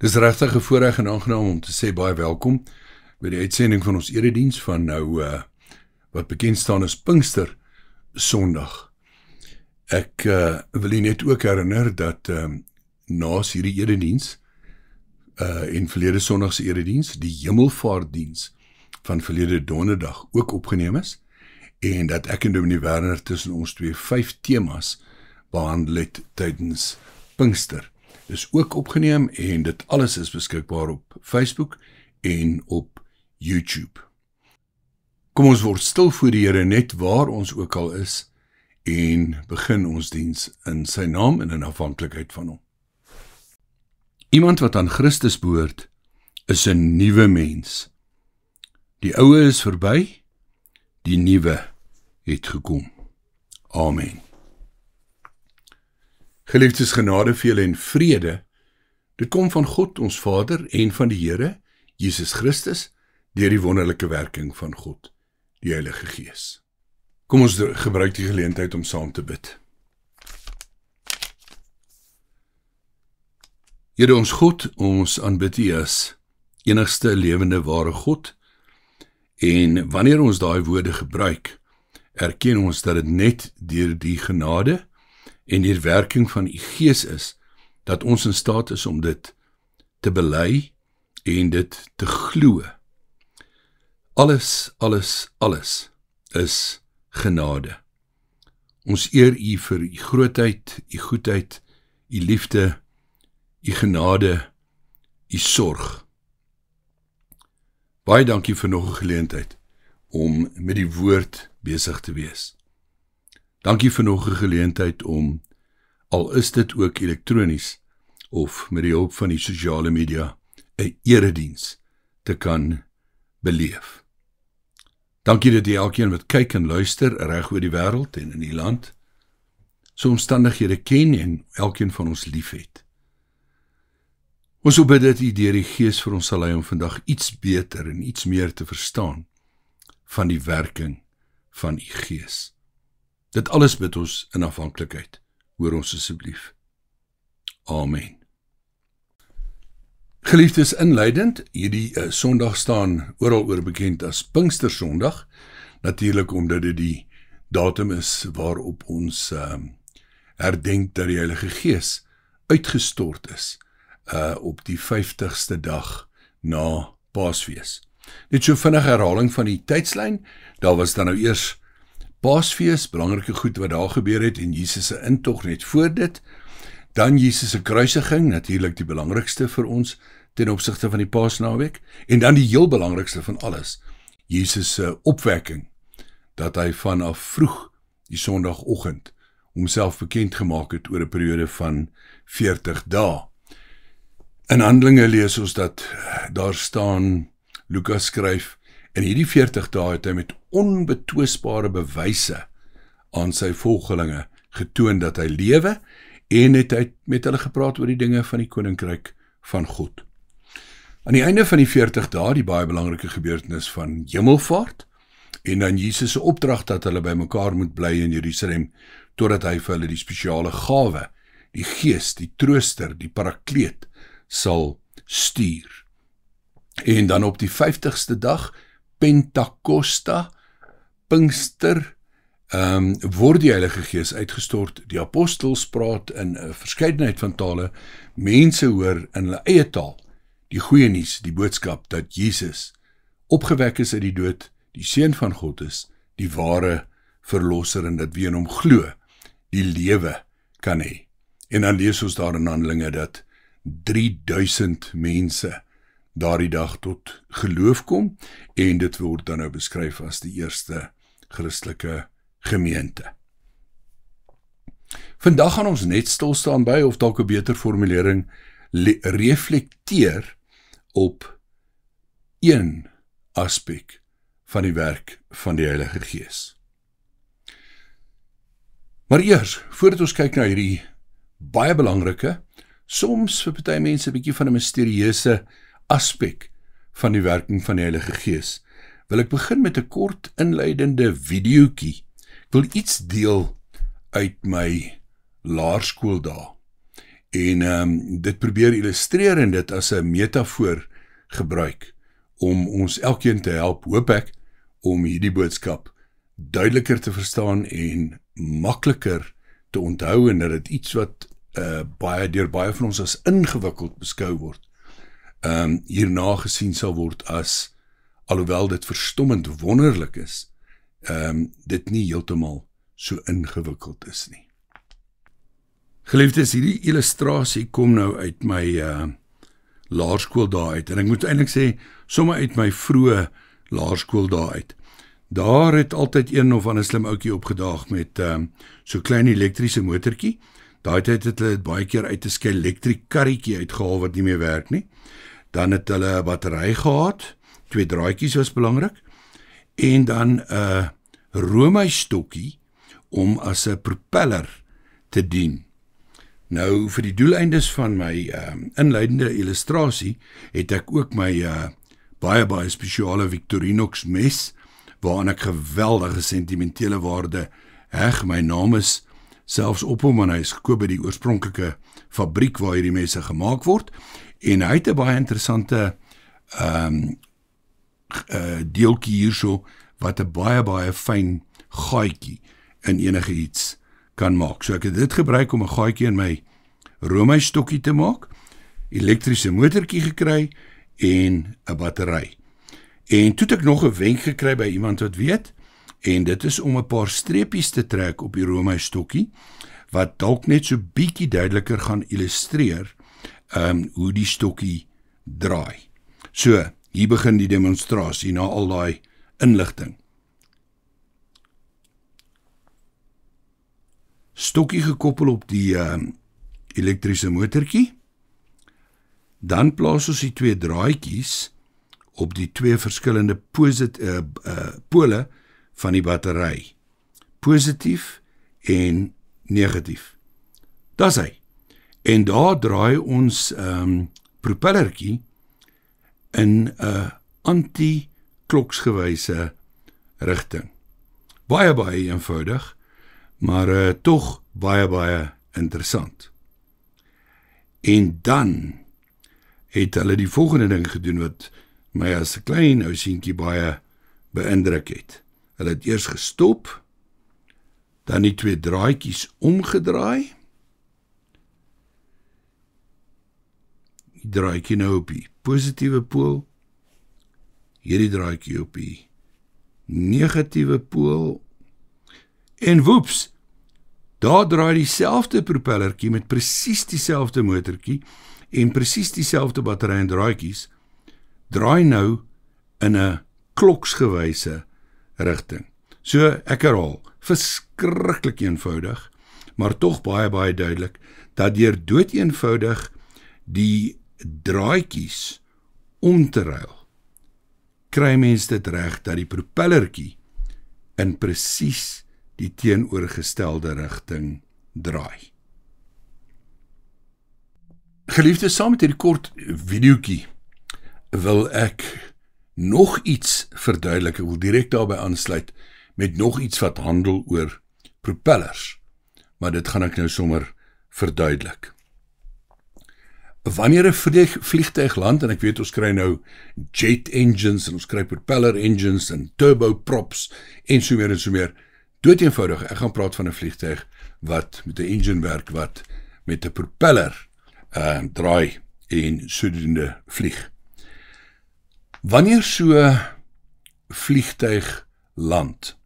Dis regtig 'n voorreg en aangenaam om te sê baie welkom by die uitsending van ons erediens van wat bekend staan as Pinkster Sondag. Ek wil u net ook herinner dat naas hierdie erediens en verlede Sondag se erediens die Hemelvaartdiens van verlede Donderdag ook opgeneem is en dat ek en Dominee Werner tussen ons 5 temas behandel het tydens Pinkster. Is ook opgeneem en dit alles is beskikbaar op Facebook en op YouTube. Kom ons word stil voor die Here net waar ons ook al is en begin ons diens in sy naam en in afhanklikheid van hom. Iemand wat aan Christus behoort is 'n nuwe mens. Die ou is verby, die nuwe het gekom. Amen. Geliefdes, genade vir julle en vrede, dit kom van God ons Vader en van die Here, Jesus Christus, deur die wonderlike werking van God, die Heilige Gees. Kom ons gebruik die geleentheid om saam te bid. Here ons God, ons aanbid U as enigste lewende ware God, en wanneer ons daai woorde gebruik, erken ons dat dit net deur die genade en die werking van U Gees is, dat ons in staat is om dit te bely en dit te glo. Alles is genade. Ons eer U vir U grootheid, U goedheid, U liefde, U genade, U sorg. Baie dankie vir nog 'n geleentheid om met die woord besig te wees. Dankie vir nog 'n geleentheid om, al is dit ook elektronies, of met die hulp van die sosiale media, 'n erediens te kan beleef. Dankie dat jy elkeen wat kyk en luister reg oor die wêreld en in die land, so omstandighede ken en elkeen van ons liefhet. Ons wil bid dat U deur die Gees vir ons sal lei om vandag iets beter en iets meer te verstaan van die werking van U Gees. Dit alles bid ons in afhanklikheid. Hoor ons asseblief. Amen. Geliefdes, inleidend, hierdie Sondag staan oral oor bekend as Pinkster Sondag, natuurlik omdat dit die datum is waarop ons herdenk dat die Heilige Gees uitgestort is op die 50ste dag na Paasfees. Net so vinnig herhaling van die tydslyn, daar was dan nou eers Paasfees, belangrike goed wat daar gebeur het en Jesus se intog net voor dit, dan Jesus se kruisiging, natuurlik die belangrikste vir ons ten opsigte van die Paasnaweek, en dan die heel belangrikste van alles, Jesus se opwekking, dat hy vanaf vroeg die Sondagoggend homself bekend gemaak het oor 'n periode van 40 dae. In Handelinge lees ons dat daar staan, Lukas skryf, en hierdie 40 dae het hy met onbetwisbare bewyse aan sy volgelinge getoon dat hy lewe en het hy met hulle gepraat oor die dinge van die koninkryk van God. Aan die einde van die 40 dae, die baie belangrike gebeurtenis van Hemelvaart, en dan Jesus se opdrag dat hulle by mekaar moet bly in Jerusalem, totdat hy vir hulle die spesiale gawe, die Gees, die Trooster, die Parakleet, sal stuur. En dan op die 50ste dag, Pentakosta, Pinkster, word die Heilige Gees uitgestort, die apostels praat in 'n verskeidenheid van tale, mense hoor in hulle eie taal, die goeie nuus, die boodskap dat Jesus opgewek is uit die dood, die Seun van God is, die ware verlosser en dat wie in hom glo, die lewe kan hê. En dan lees ons daar in Handelinge dat 3000 mense daardie dag tot geloof kom, en dit word dan nou beskryf as die eerste Christelike gemeente. Vandag gaan ons net stil staan by, of dalk 'n beter formulering, reflekteer op een aspek van die werk van die Heilige Gees. Maar eers, voordat ons kyk na hierdie baie belangrike, soms vir party mense 'n bietjie van 'n misterieuse aspek van die werking van die Heilige Gees, wil ek begin met 'n kort inleidende videoetjie. Ek wil iets deel uit my laerskooldae. En dit probeer illustreer en dit as 'n metafoor gebruik om ons elkeen te help, hoop ek, om hierdie boodskap duideliker te verstaan en makliker te onthou en dat dit iets wat deur baie van ons as ingewikkeld beskou word, hierna gesien sal word as, alhoewel dit verstommend wonderlik is, dit nie heeltemal so ingewikkeld is nie. Geliefdes, hierdie illustrasie kom nou uit my laerskooldae uit, en ek moet eintlik sê, sommer uit my vroeë laerskooldae uit. Daar het altyd een of ander slim ouetjie opgedaag met so klein elektriese motortjie. Daai tyd het hulle baie keer uit 'n skelektrik karretjie uitgehaal wat nie meer werk nie. Dan het hulle 'n battery gehad, 2 draadjies was belangrik, en dan 'n roomystokkie om as 'n propeller te dien. Nou, vir die doeleindes van my inleidende illustrasie, het ek ook my baie spesiale Victorinox mes, waaraan ek geweldige sentimentele waarde heg. My naam is selfs op hom, en hy is gekoop by die oorspronklike fabriek waar hierdie messe gemaak word, en hy het 'n baie interessante deeltjie hierso, wat 'n baie fyn gaatjie in enige iets kan maak. So ek het dit gebruik om 'n gaatjie in my roomystokkie te maak, elektriese motortjie gekry en 'n battery. En toe het ek nog 'n wenk gekry by iemand wat weet, en dit is om 'n paar streepies te trek op die roomystokkie, wat dalk net so bietjie duideliker gaan illustreer hoe die stokkie draai. So, hier begin die demonstrasie na al daai inligting. Stokkie gekoppel op die elektriese motortjie, dan plaas ons die 2 draadjies op die 2 verskillende pole van die battery, positief en negatief. Dis hy. En daar draai ons propellertjie in 'n anti-kloksgewyse rigting. Baie eenvoudig, maar tog baie interessant. En dan het hulle die volgende ding gedoen wat my as 'n klein ousientjie baie beïndruk het. Hulle het eers gestop, dan die 2 draadjies omgedraai, die draadjie nou op die positiewe pool, hierdie draadjie op die negatiewe pool, en woeps, daar draai dieselfde propellertjie met presies dieselfde motortjie en presies dieselfde battery en draadjies, draai nou in 'n kloksgewyse rigting. So, ek herhaal, verskriklik eenvoudig, maar tog baie duidelik, dat deur doodeenvoudig die draadjies om te ruil, kry mens dit reg dat die propellertjie in presies die teenoorgestelde rigting draai. Geliefdes, saam met hierdie kort videoetjie wil ek nog iets verduidelik. Ek wil direk daarby aansluit met nog iets wat handel oor propellers, maar dit gaan ek nou sommer verduidelik. Wanneer 'n vliegtuig land, en ek weet ons kry nou jet engines, en ons kry propeller engines, en turboprops, en so meer, doodeenvoudig, ek gaan praat van 'n vliegtuig wat met 'n engine werk, wat met 'n propeller draai en sodoende vlieg. Wanneer so vliegtuig land,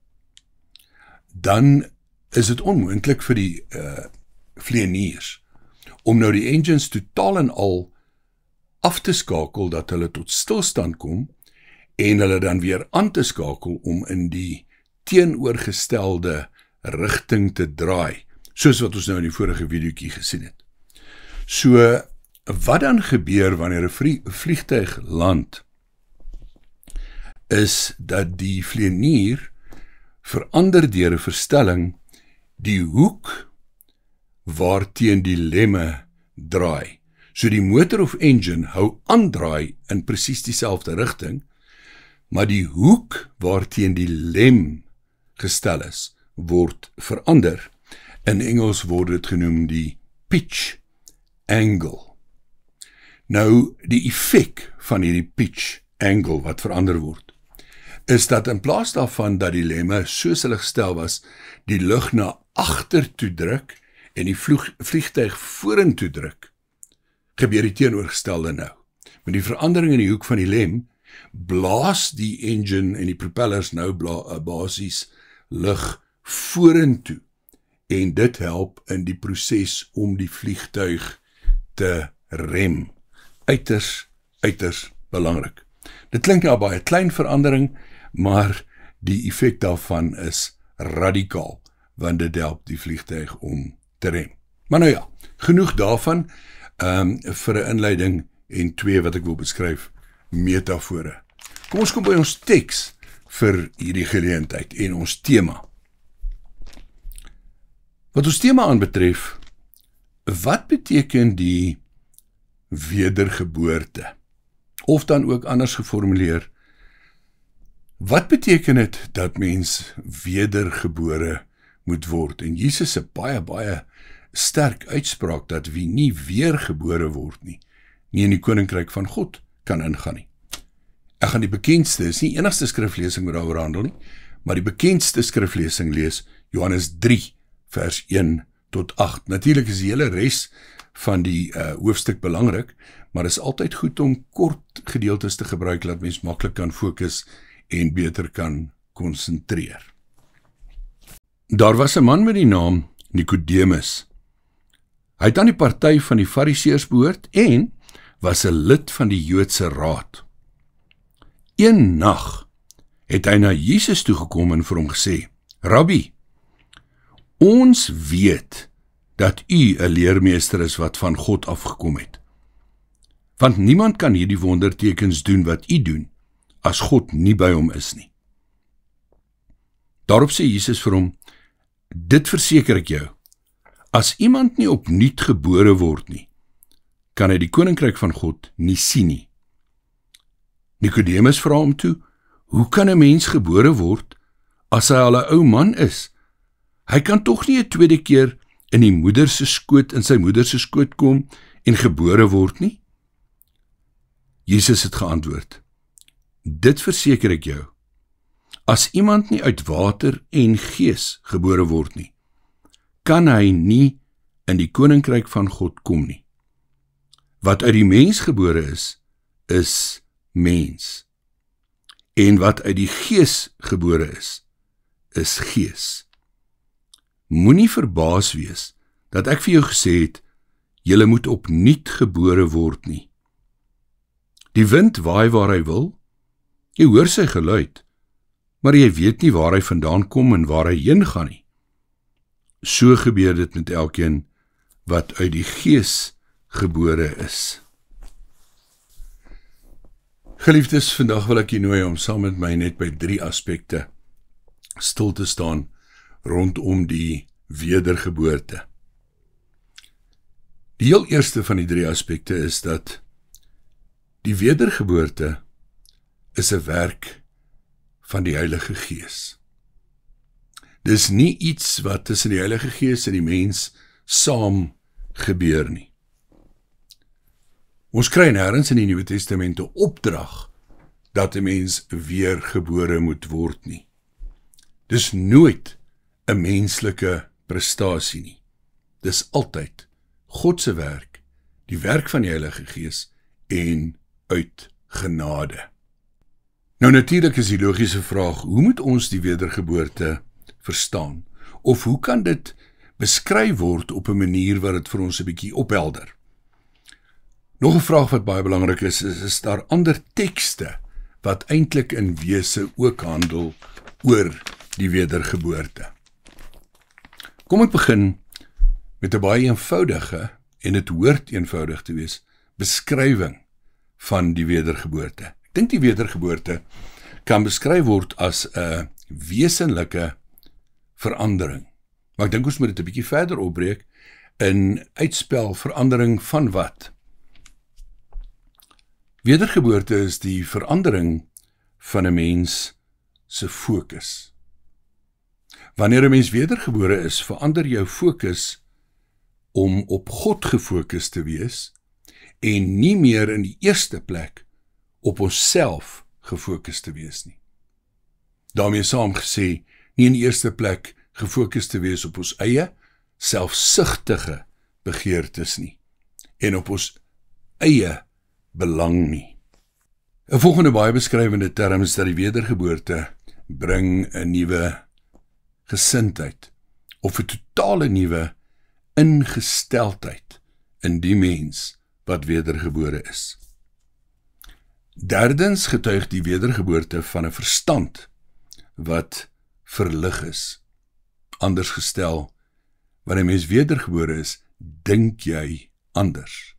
dan is dit onmoontlik vir die vlieëniers om nou die engines totaal en al af te skakel, dat hulle tot stilstand kom, en hulle dan weer aan te skakel om in die teenoorgestelde rigting te draai, soos wat ons nou in die vorige videoetjie gesien het. So, wat dan gebeur wanneer 'n vliegtuig land, is dat die vlieënier verander deur 'n verstelling die hoek waarteen die lemme draai. So die motor of engine hou aandraai in presies dieselfde rigting, maar die hoek waarteen die lem gestel is, word verander. In Engels word dit genoem die pitch angle. Nou, die effek van hierdie pitch angle wat verander word, is dat in plaas daarvan dat die lemme, soos hulle gestel was, die lug na agter toe druk en die vliegtuig vorentoe druk, gebeur die teenoorgestelde nou. Met die verandering in die hoek van die lem, blaas die engine en die propellers nou basies lug vorentoe, en dit help in die proses om die vliegtuig te rem. Uiters belangrik. Dit klink nou baie klein verandering, maar die effek daarvan is radikaal, want dit help die vliegtuig om te rem. Maar nou ja, genoeg daarvan vir 'n inleiding en 2 wat ek wil beskryf, metafore. Kom ons kom by ons teks vir hierdie geleentheid en ons tema. Wat ons tema aanbetref, wat beteken die wedergeboorte? Of dan ook anders geformuleer, wat beteken dit dat mens wedergebore moet word? En Jesus se baie sterk uitspraak dat wie nie weergebore word nie in die koninkryk van God kan ingaan nie. Ek gaan die bekendste, is nie enigste skriflesing wat daaroor handel nie, maar die bekendste skriflesing lees Johannes 3 vers 1 tot 8. Natuurlik is die hele res van die hoofstuk belangrik, maar is altyd goed om kort gedeeltes te gebruik, laat mens maklik kan fokus en beter kan konsentreer. Daar was 'n man met die naam Nikodemus. Hy het aan die party van die Fariseërs behoort en was 'n lid van die Joodse raad. Een nag het hy na Jesus toegekom en vir hom gesê, Rabbi, ons weet dat u 'n leermeester is wat van God afgekom het. Want niemand kan hierdie wondertekens doen wat u doen, as God nie by hom is nie. Daarop sê Jesus vir hom, dit verseker ek jou, as iemand nie opnuut gebore word nie, kan hy die koninkryk van God nie sien nie. Nikodemus vra hom toe, hoe kan 'n mens gebore word, as hy al 'n ou man is? Hy kan tog nie 'n tweede keer in sy moeder se skoot kom en gebore word nie? Jesus het geantwoord, dit verseker ek jou, as iemand nie uit water en gees gebore word nie, kan hy nie in die koninkryk van God kom nie. Wat uit die mens gebore is mens. En wat uit die gees gebore is gees. Moenie verbaas wees, dat ek vir jou gesê het, julle moet opnuut gebore word nie. Die wind waai waar hy wil, jy hoor sy geluid, maar jy weet nie waar hy vandaan kom en waar hy heen gaan nie. So gebeur dit met elkeen wat uit die gees gebore is. Geliefdes, vandag wil ek jy nooi om saam met my net by 3 aspekte stil te staan rondom die wedergeboorte. Die heel eerste van die 3 aspekte is dat die wedergeboorte is 'n werk van die Heilige Gees. Dis nie iets wat tussen die Heilige Gees en die mens saam gebeur nie. Ons kry nêrens in die Nuwe Testament 'n opdrag dat 'n mens weergebore moet word nie. Dis nooit 'n menslike prestasie nie. Dis altyd God se werk, die werk van die Heilige Gees en uit genade. Nou natuurlik is die logiese vraag, hoe moet ons die wedergeboorte verstaan? Of hoe kan dit beskryf word op 'n manier wat dit vir ons 'n bietjie ophelder? Nog 'n vraag wat baie belangrik is daar ander tekste wat eintlik in wese ook handel oor die wedergeboorte? Kom ek begin met 'n baie eenvoudige, en dit hoort eenvoudig te wees, beskrywing van die wedergeboorte. Ek dink die wedergeboorte kan beskryf word as 'n wesenlike verandering. Maar ek dink ons moet dit 'n bietjie verder opbreek in uitspel verandering van wat? Wedergeboorte is die verandering van 'n mens se fokus. Wanneer 'n mens wedergebore is, verander jou fokus om op God gefokus te wees en nie meer in die eerste plek op onsself gefokus te wees nie. Daarmee saam gesê, nie in die eerste plek gefokus te wees op ons eie selfsugtige begeertes nie en op ons eie belang nie. 'n volgende baie beskrywende term is dat die wedergeboorte bring 'n nuwe gesindheid of 'n totale nuwe ingesteldheid in die mens wat wedergebore is. Derdens getuig die wedergeboorte van 'n verstand wat verlig is. Anders gestel, wanneer 'n mens wedergebore is, dink jy anders.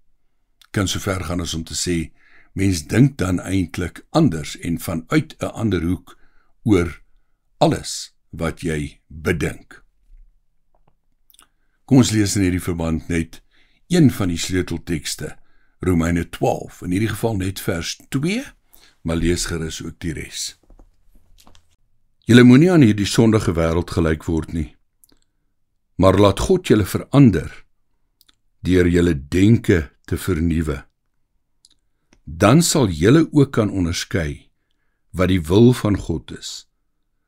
Kan so ver gaan as om te sê, mens dink dan eintlik anders en vanuit 'n ander hoek oor alles wat jy bedink. Kom ons lees in hierdie verband net een van die sleuteltekste, Romeine 12, in hierdie geval net vers 2, maar lees gerus ook die res. Julle moenie aan hierdie sondige wêreld gelyk word nie, maar laat God julle verander deur julle denke te vernuwe. Dan sal julle ook kan onderskei wat die wil van God is,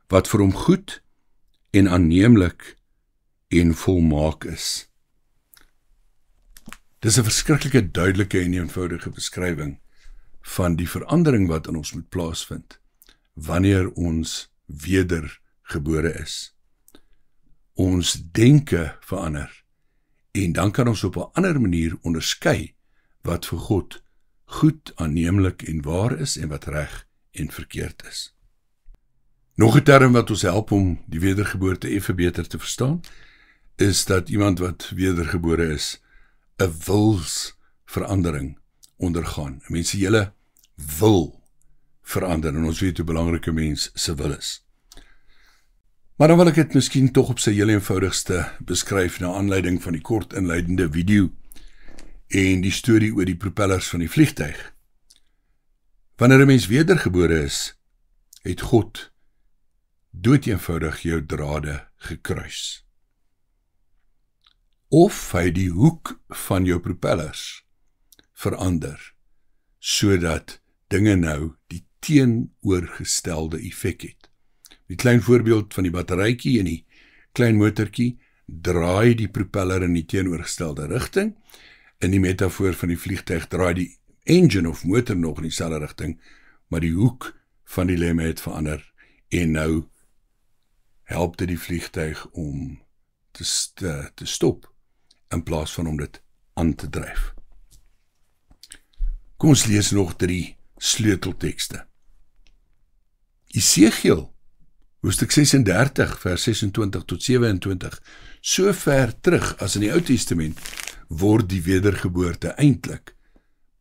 wat vir hom goed en aanneemlik en volmaak is. Dis 'n verskriklike duidelike en eenvoudige beskrywing van die verandering wat in ons moet plaasvind wanneer ons wedergebore is. Ons denke verander en dan kan ons op 'n ander manier onderskei wat vir God goed, aanneemlik en waar is en wat reg en verkeerd is. Nog 'n term wat ons help om die wedergeboorte effe beter te verstaan, is dat iemand wat wedergebore is, 'n wilsverandering ondergaan. Mense hele wil verander en ons weet hoe belangrik 'n mens se wil is. Maar dan wil ek dit miskien tog op sy heel eenvoudigste beskryf na aanleiding van die kort inleidende video en die storie oor die propellers van die vliegtuig. Wanneer 'n mens wedergebore is, het God doeteenvoudig jou drade gekruis. Of hy die hoek van jou propellers verander, sodat dinge nou die teenoorgestelde effek het. Die klein voorbeeld van die batterytjie en die klein motortjie draai die propeller in die teenoorgestelde rigting. In die metafoor van die vliegtuig draai die engine of motor nog in dieselfde rigting, maar die hoek van die lemme het verander en nou help dit die vliegtuig om te stop in plaas van om dit aan te dryf. Kom ons lees nog 3 sleuteltekste. Esegiel, hoofstuk 36, vers 26 tot 27, so ver terug as in die Ou Testament, word die wedergeboorte eintlik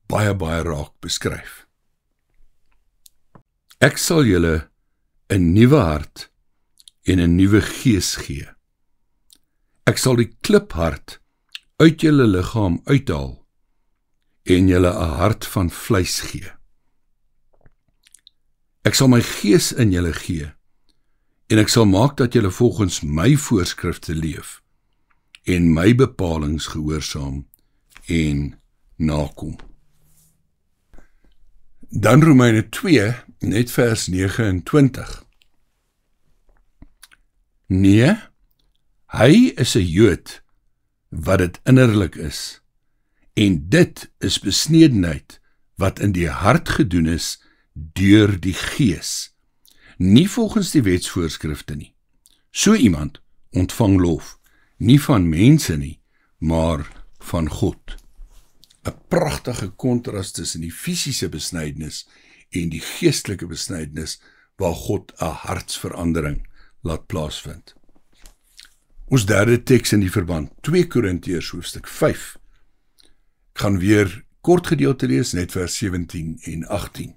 baie raak beskryf. Ek sal julle 'n nuwe hart en 'n nuwe gees gee. Ek sal die kliphart uit julle liggaam uithaal en julle 'n hart van vleis gee. Ek sal my gees in julle gee en ek sal maak dat julle volgens my voorskrifte leef en my bepalings gehoorsaam en nakom. Dan Romeine 2, net vers 29. Nee, hy is 'n Jood wat dit innerlik is, en dit is besnedenheid wat in die hart gedoen is deur die Gees, nie volgens die wetsvoorskrifte nie. So iemand ontvang lof, nie van mense nie, maar van God. 'n Pragtige kontras tussen die fisiese besnydenis en die geestelike besnydenis waar God 'n hartsverandering laat plaasvind. Ons derde teks in die verband, 2 Korintiërs hoofstuk 5. Ek gaan weer kort gedeelte lees, net vers 17 en 18.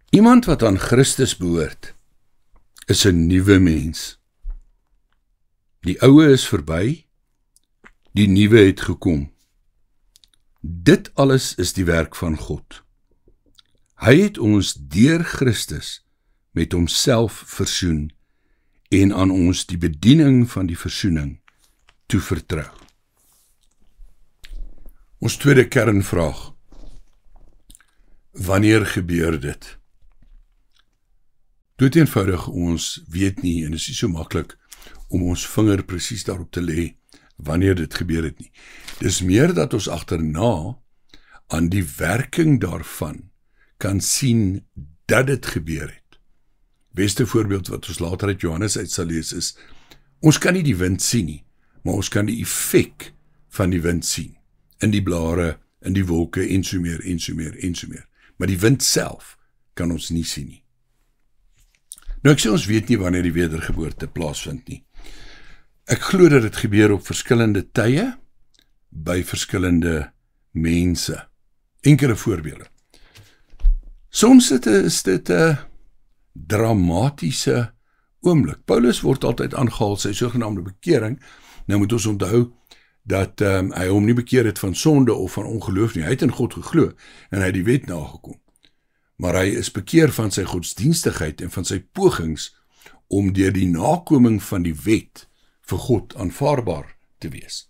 Iemand wat aan Christus behoort, is 'n nuwe mens. Die oue is verby, die nuwe het gekom. Dit alles is die werk van God. Hy het ons deur Christus met homself versoen en aan ons die bediening van die versoening toevertrou. Ons tweede kernvraag. Wanneer gebeur dit? Dood eenvoudig, ons weet nie, en dit is nie so maklik om ons vinger presies daarop te lê wanneer dit gebeur het nie. Dis meer dat ons agterna aan die werking daarvan kan sien dat dit gebeur het. Beste voorbeeld wat ons later uit Johannes uit sal lees is, ons kan nie die wind sien nie, maar ons kan die effek van die wind sien, in die blare, in die wolke, en so meer, en so meer, en so meer. Maar die wind self kan ons nie sien nie. Nou ek sê ons weet nie wanneer die wedergeboorte plaasvind nie. Ek glo dat dit gebeur op verskillende tye, by verskillende mense. Enkele voorbeelde. Soms is dit 'n dramatiese oomblik. Paulus word altyd aangehaal sy sogenaamde bekering. Nou moet ons onthou dat hy hom nie bekeer het van sonde of van ongeloof nie. Hy het in God geglo en hy het die wet nagekom. Maar hy is bekeer van sy godsdienstigheid en van sy pogings om deur die nakoming van die wet vir God aanvaarbaar te wees.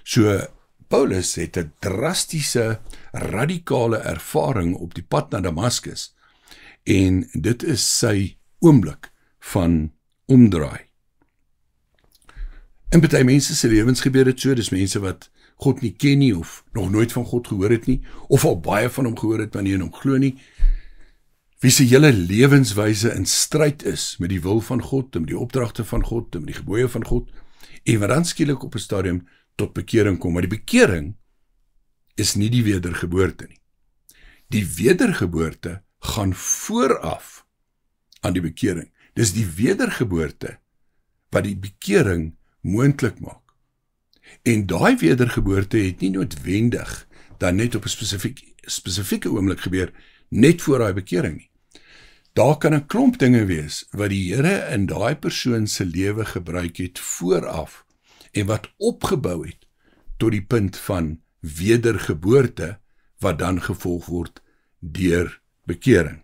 So Paulus het 'n drastiese, radikale ervaring op die pad na Damaskus en dit is sy oomblik van omdraai. In party mense se lewens gebeur dit so, dis mense wat God nie ken nie of nog nooit van God gehoor het nie, of al baie van hom gehoor het maar nie in hom glo nie, wie se hele lewenswyse in stryd is met die wil van God, en met die opdragte van God, en met die gebooie van God, en wat dan skielik op 'n stadium tot bekering kom, maar die bekering is nie die wedergeboorte nie. Die wedergeboorte gaan vooraf aan die bekering. Dis die wedergeboorte wat die bekering moontlik maak. En daai wedergeboorte het nie noodwendig dan net op 'n spesifieke oomblik gebeur, net voor daai bekering nie. Daar kan 'n klomp dinge wees wat die Here in daai persoon se lewe gebruik het vooraf en wat opgebou het tot die punt van wedergeboorte wat dan gevolg word deur bekering.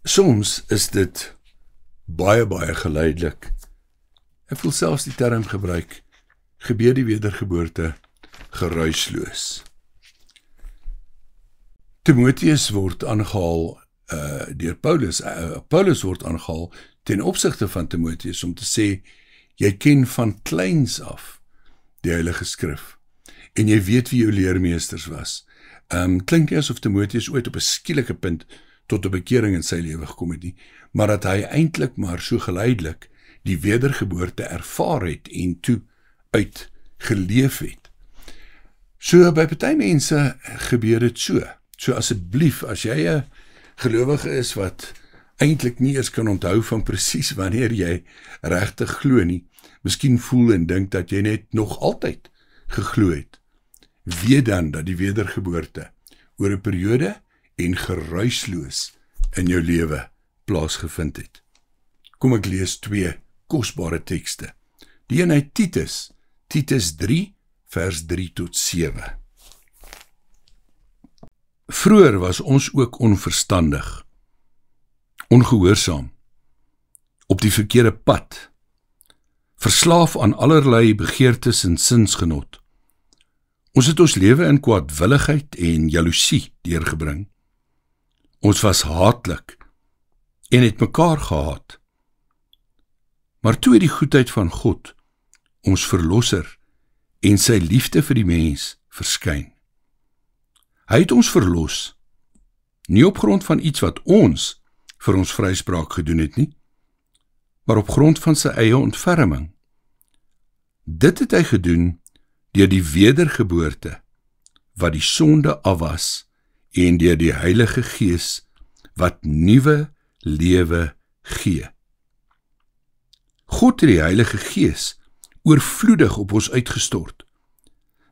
Soms is dit baie geleidelik. Ek wil selfs die term gebruik, gebeur die wedergeboorte geruisloos. Timotheus word aangehaal deur Paulus. Paulus word aangehaal ten opsigte van Timotheus om te sê, jy ken van kleins af die Heilige Skrif en jy weet wie jou leermeesters was. Klink nie asof Timotheus ooit op 'n skielike punt tot 'n bekering in sy lewe gekom het nie, maar dat hy eintlik maar so geleidelik die wedergeboorte ervaar het en toe uitgeleef het. So by party mense gebeur dit so. So asseblief, as jy 'n gelowige is wat eintlik nie eens kan onthou van presies wanneer jy regtig glo nie, miskien voel en dink dat jy net nog altyd geglo het, weet dan dat die wedergeboorte oor 'n periode en geruisloos in jou lewe plaasgevind het. Kom ek lees 2 kosbare tekste. Die een uit Titus 3 vers 3 tot 7. Vroeër was ons ook onverstandig, ongehoorsaam, op die verkeerde pad, verslaaf aan allerlei begeertes en sinsgenot. Ons het ons lewe in kwaadwilligheid en jaloesie deurgebring. Ons was haatlik en het mekaar gehaat. Maar toe het die goedheid van God, ons verlosser, en sy liefde vir die mens verskyn. Hy het ons verlos, nie op grond van iets wat ons vir ons vryspraak gedoen het nie, maar op grond van sy eie ontferming. Dit het hy gedoen deur die wedergeboorte wat die sonde afwas en deur die Heilige Gees wat nuwe lewe gee. God het die Heilige Gees oorvloedig op ons uitgestort,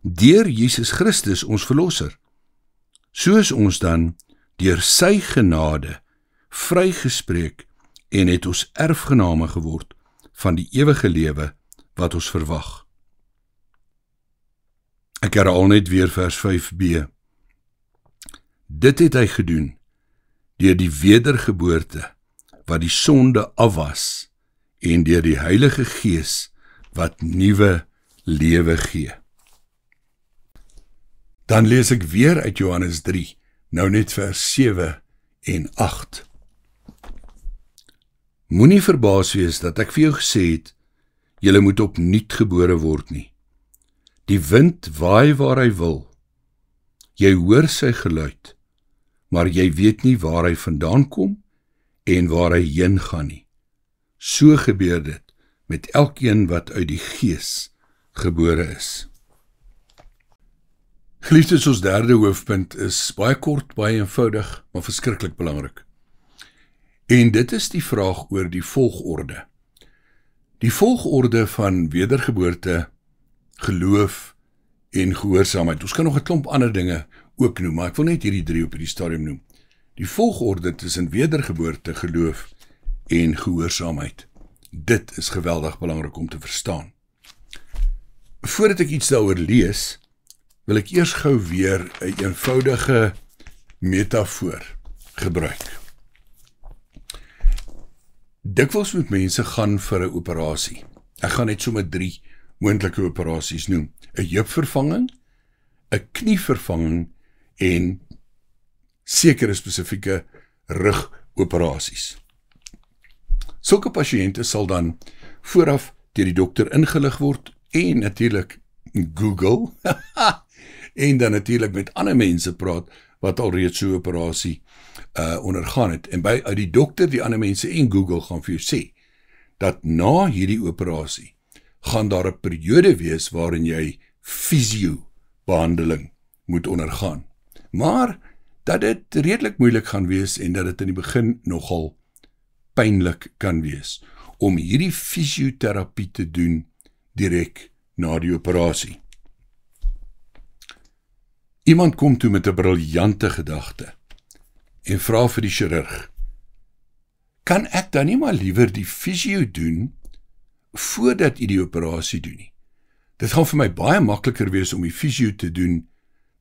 deur Jesus Christus ons verlosser. So is ons dan deur sy genade vrygespreek en het ons erfgename geword van die ewige lewe wat ons verwag. Ek herhaal net weer vers 5b. Dit het hy gedoen deur die wedergeboorte wat die sonde afwas en deur die Heilige Gees wat nuwe lewe gee. Dan lees ek weer uit Johannes 3, nou net vers 7 en 8. Moenie verbaas wees dat ek vir jou gesê het, julle moet opnuut gebore word nie. Die wind waai waar hy wil. Jy hoor sy geluid, maar jy weet nie waar hy vandaan kom en waar hy heen gaan nie. So gebeur dit met elkeen wat uit die Gees gebore is. Geliefdes, ons derde hoofpunt is baie kort, baie eenvoudig, maar verskriklik belangrik. En dit is die vraag oor die volgorde. Die volgorde van wedergeboorte, geloof en gehoorsaamheid. Ons kan nog 'n klomp ander dinge ook noem, maar ek wil net hierdie 3 op hierdie stadium noem. Die volgorde tussen wedergeboorte, geloof en gehoorsaamheid. Dit is geweldig belangrik om te verstaan. Voordat ek iets daaroor lees, wil ek eers gou weer 'n eenvoudige metafoor gebruik. Dikwels moet mense gaan vir 'n operasie. Ek gaan net sommer 3 moontlike operasies noem. 'n Heupvervanging, 'n knievervanging en sekere spesifieke rugoperasies. Sulke pasiënte sal dan vooraf deur die dokter ingelig word en natuurlik Google en dan natuurlik met ander mense praat wat alreeds so 'n operasie ondergaan het. En by uit die dokter, die ander mense en Google gaan vir jou sê dat na hierdie operasie gaan daar 'n periode wees waarin jy fisio-behandeling moet ondergaan. Maar dat dit redelik moeilik gaan wees en dat dit in die begin nogal pynlik kan wees om hierdie fisioterapie te doen direk na die operasie. Iemand kom toe met 'n briljante gedagte en vra vir die chirurg, kan ek dan nie maar liewer die fisio doen voordat jy die operasie doen nie? Dit gaan vir my baie makliker wees om die fisio te doen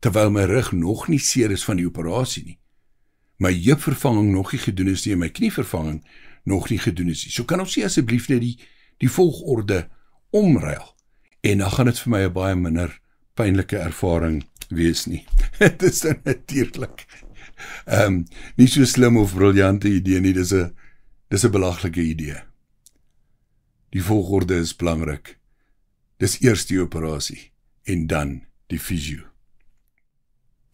terwyl my rug nog nie seer is van die operasie nie. My heupvervanging nog nie gedoen is nie en my knievervanging nog nie gedoen is nie. So kan ons nie asseblief net die volgorde omruil en dan gaan dit vir my 'n baie minder pynlike ervaring wees nie. Dit is dan natuurlik nie so slim of briljante idee nie, dis 'n belaglike idee. Die volgorde is belangrik. Dis eers die operasie en dan die fisio.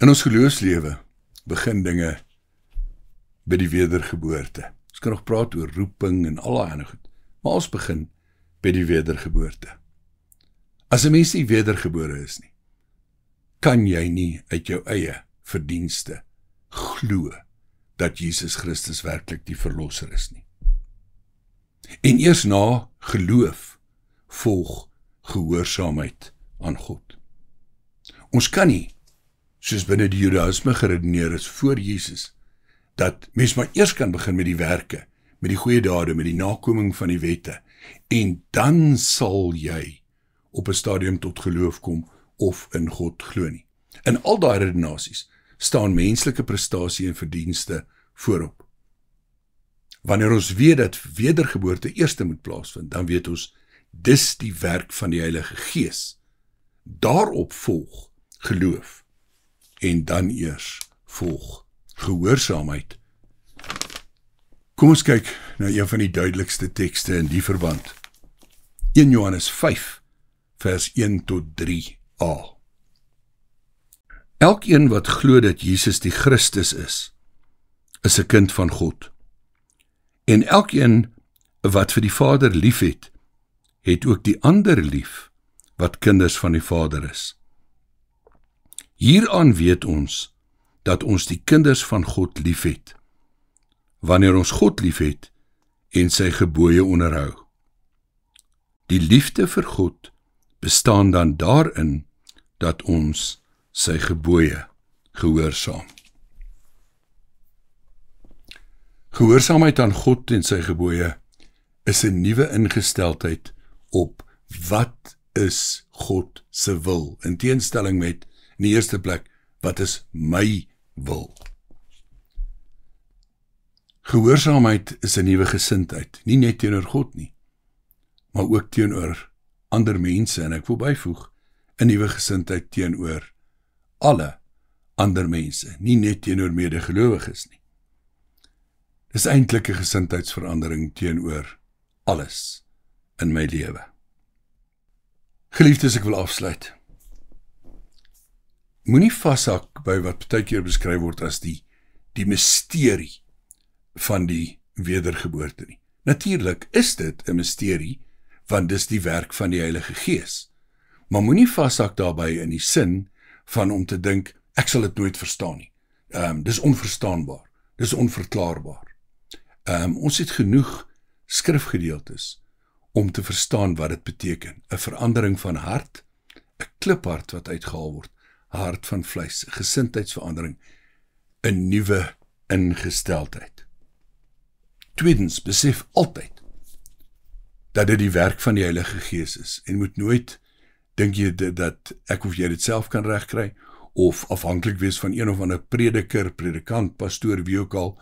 In ons geloofslewe begin dinge by die wedergeboorte. Ons kan nog praat oor roeping en al daai ander goed, maar ons begin by die wedergeboorte. As 'n mens nie wedergebore is nie, kan jy nie uit jou eie verdienste glo dat Jesus Christus werklik die verlosser is nie. En eers na geloof volg gehoorsaamheid aan God. Ons kan nie, soos binne die Judaïsme geredeneer is voor Jesus, dat mens maar eers kan begin met die werke, met die goeie dade, met die nakoming van die wette, en dan sal jy op 'n stadium tot geloof kom of in God glo nie. In al daai redenasies staan menslike prestasie en verdienste voorop. Wanneer ons weet dat wedergeboorte eerste moet plaasvind, dan weet ons, dis die werk van die Heilige Gees. Daarop volg geloof, en dan eers volg gehoorsaamheid. Kom ons kyk na een van die duidelikste tekste in die verband. 1 Johannes 5, vers 1 tot 3a. Elkeen wat glo dat Jesus die Christus is 'n kind van God. En elkeen wat vir die Vader liefhet, het ook die ander lief wat kinders van die Vader is. Hieraan weet ons dat ons die kinders van God liefhet, wanneer ons God liefhet en sy gebooie onderhou. Die liefde vir God bestaan dan daarin dat ons sy gebooie gehoorsaam. Gehoorsaamheid aan God en sy gebooie is 'n nuwe ingesteldheid op wat is God se wil, in teenstelling met, in die eerste plek, wat is my wil. Gehoorsaamheid is 'n nuwe gesindheid, nie net teenoor God nie, maar ook teenoor ander mense, en ek wil byvoeg, 'n nuwe gesindheid teenoor alle ander mense, nie net teenoor medegelowiges nie. Dis eintlik 'n gesindheidsverandering teenoor alles in my lewe. Geliefdes, ek wil afsluit. Moenie vashak by wat baie keer beskryf word as die misterie van die wedergeboorte nie. Natuurlik is dit 'n misterie, want dis die werk van die Heilige Gees. Maar moenie vashak daarbey in die sin van om te dink, ek sal dit nooit verstaan nie. Dis onverstaanbaar, dis onverklaarbaar. Ons het genoeg skrifgedeeltes om te verstaan wat dit beteken. 'n verandering van hart, 'n kliphart wat uitgehaal word, 'n hart van vleis, 'n gesindheidsverandering, 'n nuwe ingesteldheid. Tweedens, besef altyd dat dit die werk van die Heilige Gees is, en moet nooit dink jy dat ek of jy dit self kan regkry, of afhanklik wees van een of ander prediker, predikant, pastoor, wie ook al,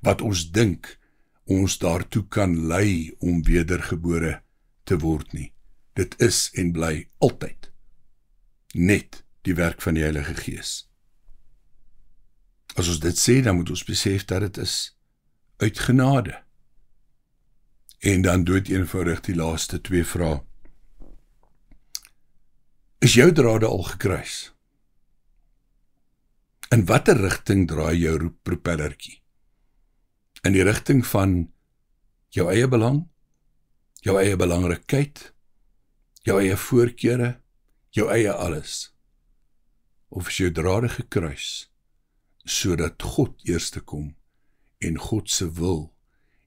wat ons dink ons daartoe kan lei om wedergebore te word nie. Dit is en bly altyd net die werk van die Heilige Gees. As ons dit sê, dan moet ons besef dat dit is uit genade. En dan dood eenvoudig die laaste 2 vrae. Is jou drade al gekruis? In watter rigting draai jou propellertjie? In die rigting van jou eie belang, jou eie belangrikheid, jou eie voorkeure, jou eie alles? Of is jou drade gekruis, sodat God eerste kom, en God se wil,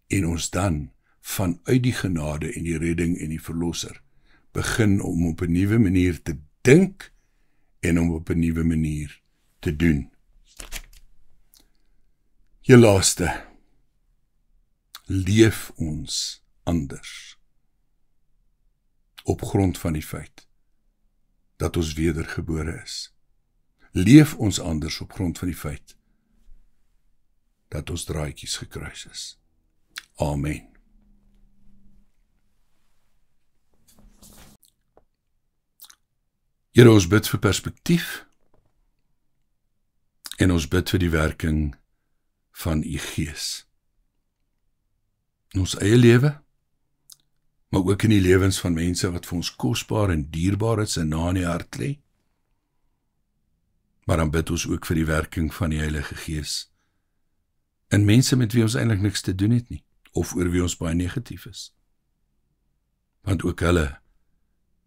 en ons dan vanuit die genade en die redding en die verlosser begin om op 'n nuwe manier te dink en om op 'n nuwe manier te doen. Jou laaste, leef ons anders op grond van die feit dat ons wedergebore is. Leef ons anders op grond van die feit dat ons draadjies gekruis is. Amen. Here, ons bid vir perspektief en ons bid vir die werking van u Gees. In ons eie lewe, maar ook in die lewens van mense wat vir ons kosbaar en dierbaar is en na in die hart lê. Maar dan bid ons ook vir die werking van die Heilige Gees in mense met wie ons eintlik niks te doen het nie, of oor wie ons baie negatief is. Want ook hulle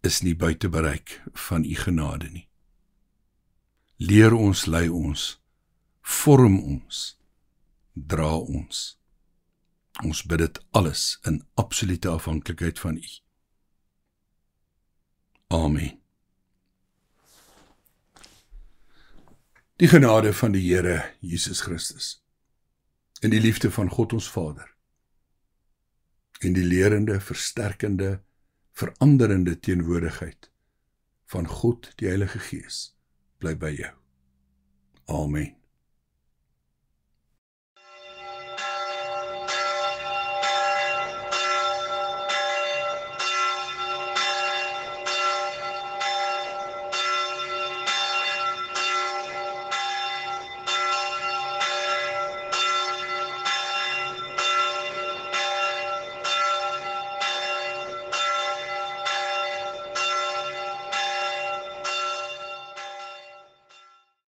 is nie buite bereik van u genade nie. Leer ons, lei ons, vorm ons, dra ons. Ons bid dit alles in absolute afhanklikheid van u. Amen. Die genade van die Here Jesus Christus, en die liefde van God ons Vader, en die lerende, versterkende, veranderende teenwoordigheid van God die Heilige Gees, bly by jou. Amen.